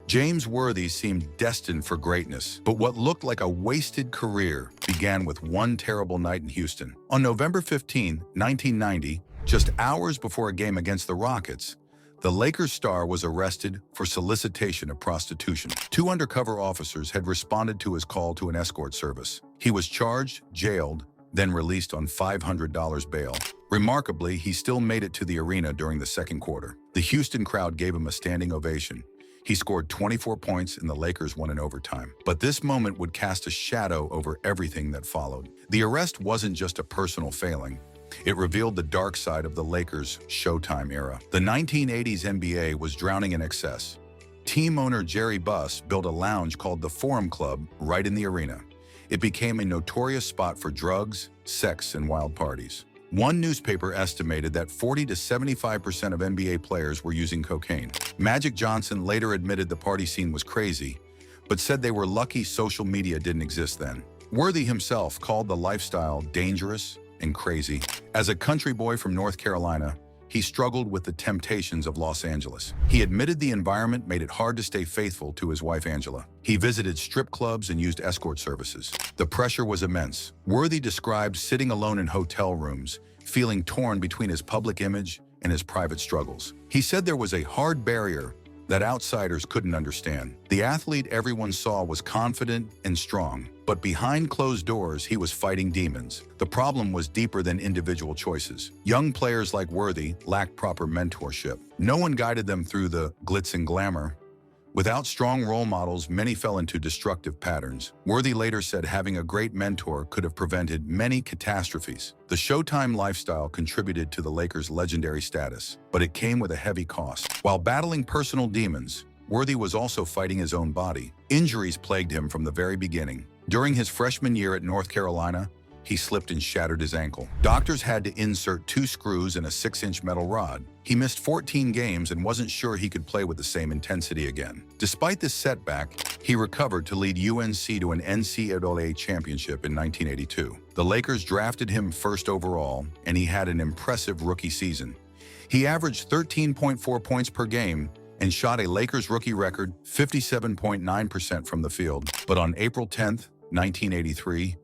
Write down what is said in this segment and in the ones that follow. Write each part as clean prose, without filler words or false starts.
James Worthy seemed destined for greatness, but what looked like a wasted career began with one terrible night in Houston. On November 15, 1990, just hours before a game against the Rockets, the Lakers star was arrested for solicitation of prostitution. Two undercover officers had responded to his call to an escort service. He was charged, jailed, then released on $500 bail. Remarkably, he still made it to the arena during the second quarter. The Houston crowd gave him a standing ovation. He scored 24 points and the Lakers won in overtime. But this moment would cast a shadow over everything that followed. The arrest wasn't just a personal failing. It revealed the dark side of the Lakers' Showtime era. The 1980s NBA was drowning in excess. Team owner Jerry Buss built a lounge called the Forum Club right in the arena. It became a notorious spot for drugs, sex, and wild parties. One newspaper estimated that 40 to 75% of NBA players were using cocaine. Magic Johnson later admitted the party scene was crazy, but said they were lucky social media didn't exist then. Worthy himself called the lifestyle dangerous and crazy. As a country boy from North Carolina, he struggled with the temptations of Los Angeles. He admitted the environment made it hard to stay faithful to his wife Angela. He visited strip clubs and used escort services. The pressure was immense. Worthy described sitting alone in hotel rooms, feeling torn between his public image and his private struggles. He said there was a hard barrier that outsiders couldn't understand. The athlete everyone saw was confident and strong, but behind closed doors, he was fighting demons. The problem was deeper than individual choices. Young players like Worthy lacked proper mentorship. No one guided them through the glitz and glamour. Without strong role models, many fell into destructive patterns. Worthy later said having a great mentor could have prevented many catastrophes. The Showtime lifestyle contributed to the Lakers' legendary status, but it came with a heavy cost. While battling personal demons, Worthy was also fighting his own body. Injuries plagued him from the very beginning. During his freshman year at North Carolina, he slipped and shattered his ankle. Doctors had to insert 2 screws in a 6-inch metal rod. He missed 14 games and wasn't sure he could play with the same intensity again. Despite this setback, he recovered to lead UNC to an NCAA championship in 1982. The Lakers drafted him first overall, and he had an impressive rookie season. He averaged 13.4 points per game and shot a Lakers rookie record 57.9% from the field. But on April 10, 1983,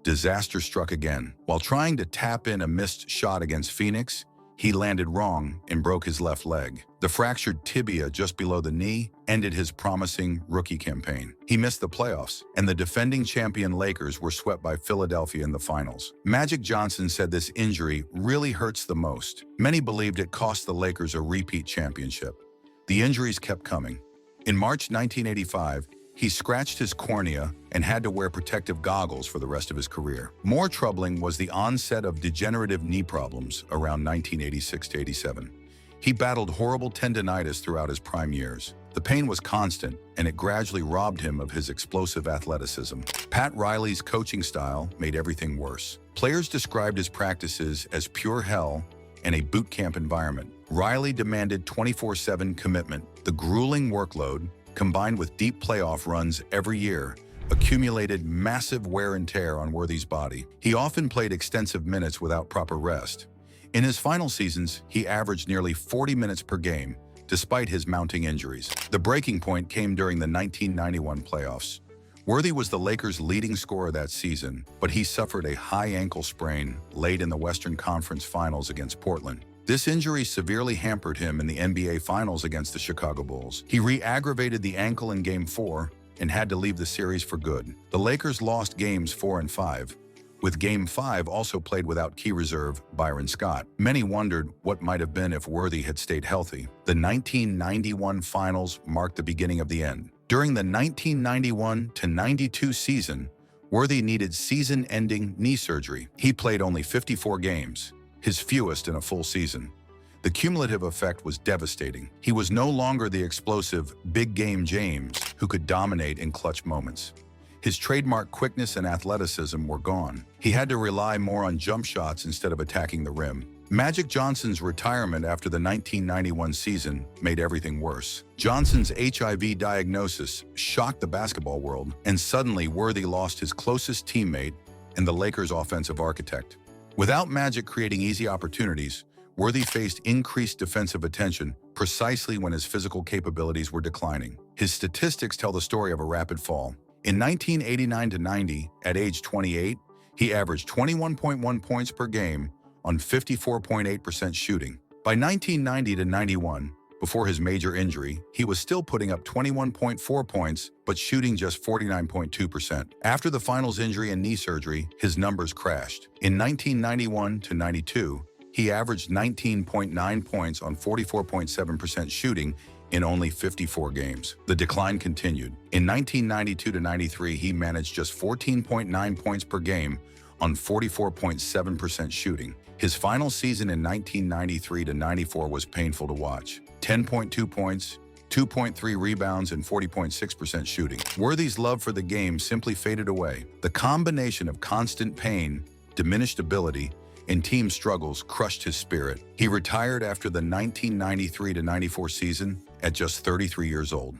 disaster struck again. While trying to tap in a missed shot against Phoenix, he landed wrong and broke his left leg. The fractured tibia just below the knee ended his promising rookie campaign. He missed the playoffs, and the defending champion Lakers were swept by Philadelphia in the finals. Magic Johnson said this injury really hurts the most. Many believed it cost the Lakers a repeat championship. The injuries kept coming. In March 1985, he scratched his cornea and had to wear protective goggles for the rest of his career. More troubling was the onset of degenerative knee problems around 1986 to 87. He battled horrible tendinitis throughout his prime years. The pain was constant, and it gradually robbed him of his explosive athleticism. Pat Riley's coaching style made everything worse. Players described his practices as pure hell and a boot camp environment. Riley demanded 24/7 commitment. The grueling workload, combined with deep playoff runs every year, accumulated massive wear and tear on Worthy's body. He often played extensive minutes without proper rest. In his final seasons, he averaged nearly 40 minutes per game, despite his mounting injuries. The breaking point came during the 1991 playoffs. Worthy was the Lakers' leading scorer that season, but he suffered a high ankle sprain late in the Western Conference Finals against Portland. This injury severely hampered him in the NBA Finals against the Chicago Bulls. He re-aggravated the ankle in Game 4 and had to leave the series for good. The Lakers lost Games 4 and 5, with Game 5 also played without key reserve Byron Scott. Many wondered what might have been if Worthy had stayed healthy. The 1991 Finals marked the beginning of the end. During the 1991-92 season, Worthy needed season-ending knee surgery. He played only 54 games, his fewest in a full season. The cumulative effect was devastating. He was no longer the explosive, big-game James who could dominate in clutch moments. His trademark quickness and athleticism were gone. He had to rely more on jump shots instead of attacking the rim. Magic Johnson's retirement after the 1991 season made everything worse. Johnson's HIV diagnosis shocked the basketball world, and suddenly Worthy lost his closest teammate and the Lakers' offensive architect. Without Magic creating easy opportunities, Worthy faced increased defensive attention precisely when his physical capabilities were declining. His statistics tell the story of a rapid fall. In 1989-90, at age 28, he averaged 21.1 points per game on 54.8% shooting. By 1990-91, before his major injury, he was still putting up 21.4 points, but shooting just 49.2%. After the finals injury and knee surgery, his numbers crashed. In 1991-92, he averaged 19.9 points on 44.7% shooting in only 54 games. The decline continued. In 1992-93, he managed just 14.9 points per game on 44.7% shooting. His final season in 1993-94 was painful to watch. 10.2 points, 2.3 rebounds, and 40.6% shooting. Worthy's love for the game simply faded away. The combination of constant pain, diminished ability, and team struggles crushed his spirit. He retired after the 1993-94 season at just 33 years old.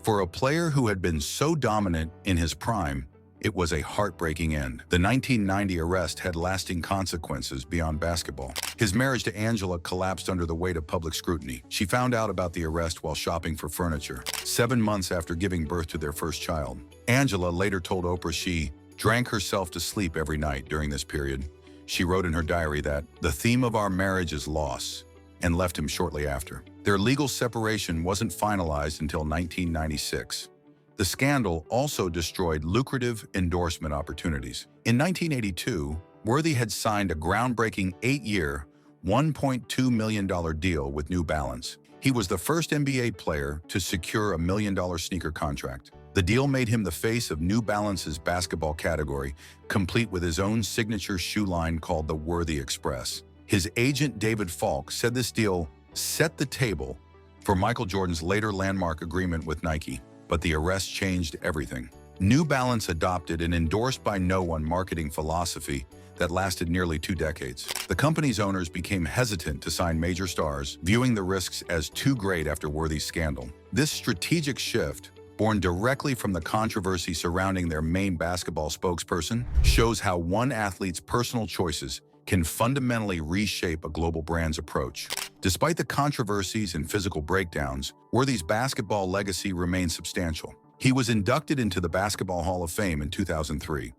For a player who had been so dominant in his prime, it was a heartbreaking end. The 1990 arrest had lasting consequences beyond basketball. His marriage to Angela collapsed under the weight of public scrutiny. She found out about the arrest while shopping for furniture, 7 months after giving birth to their first child. Angela later told Oprah she drank herself to sleep every night during this period. She wrote in her diary that the theme of our marriage is loss, and left him shortly after. Their legal separation wasn't finalized until 1996. The scandal also destroyed lucrative endorsement opportunities. In 1982, Worthy had signed a groundbreaking 8-year, $1.2 million deal with New Balance. He was the first NBA player to secure a $1 million sneaker contract. The deal made him the face of New Balance's basketball category, complete with his own signature shoe line called the Worthy Express. His agent David Falk said this deal set the table for Michael Jordan's later landmark agreement with Nike. But the arrest changed everything. New Balance adopted an endorsed by no one marketing philosophy that lasted nearly 2 decades. The company's owners became hesitant to sign major stars, viewing the risks as too great after Worthy's scandal. This strategic shift, born directly from the controversy surrounding their main basketball spokesperson, shows how one athlete's personal choices can fundamentally reshape a global brand's approach. Despite the controversies and physical breakdowns, Worthy's basketball legacy remains substantial. He was inducted into the Basketball Hall of Fame in 2003.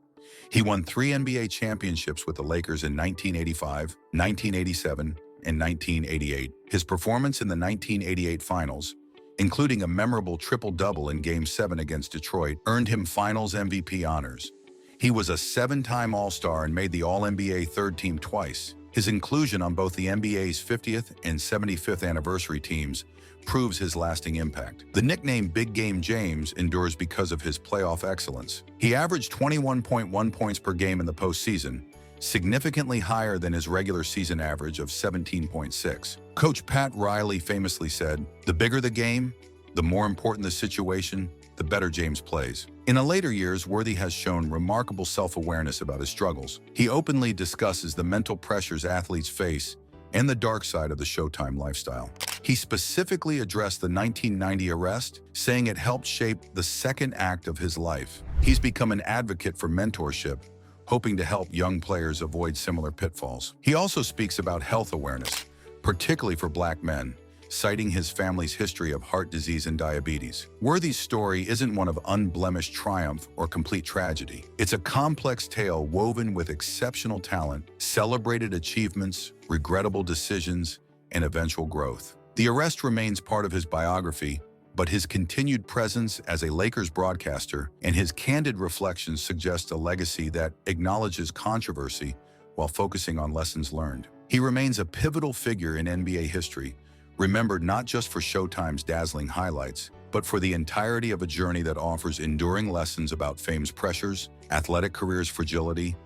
He won 3 NBA championships with the Lakers in 1985, 1987, and 1988. His performance in the 1988 Finals, including a memorable triple-double in Game 7 against Detroit, earned him Finals MVP honors. He was a 7-time All-Star and made the All-NBA third team twice. His inclusion on both the NBA's 50th and 75th anniversary teams proves his lasting impact. The nickname Big Game James endures because of his playoff excellence. He averaged 21.1 points per game in the postseason, significantly higher than his regular season average of 17.6. Coach Pat Riley famously said, "The bigger the game, the more important the situation, the better James plays." In the later years, Worthy has shown remarkable self-awareness about his struggles. He openly discusses the mental pressures athletes face and the dark side of the Showtime lifestyle. He specifically addressed the 1990 arrest, saying it helped shape the second act of his life. He's become an advocate for mentorship, hoping to help young players avoid similar pitfalls. He also speaks about health awareness, particularly for Black men, citing his family's history of heart disease and diabetes. Worthy's story isn't one of unblemished triumph or complete tragedy. It's a complex tale woven with exceptional talent, celebrated achievements, regrettable decisions, and eventual growth. The arrest remains part of his biography, but his continued presence as a Lakers broadcaster and his candid reflections suggest a legacy that acknowledges controversy while focusing on lessons learned. He remains a pivotal figure in NBA history, remembered not just for Showtime's dazzling highlights, but for the entirety of a journey that offers enduring lessons about fame's pressures, athletic career's fragility,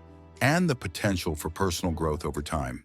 and the potential for personal growth over time.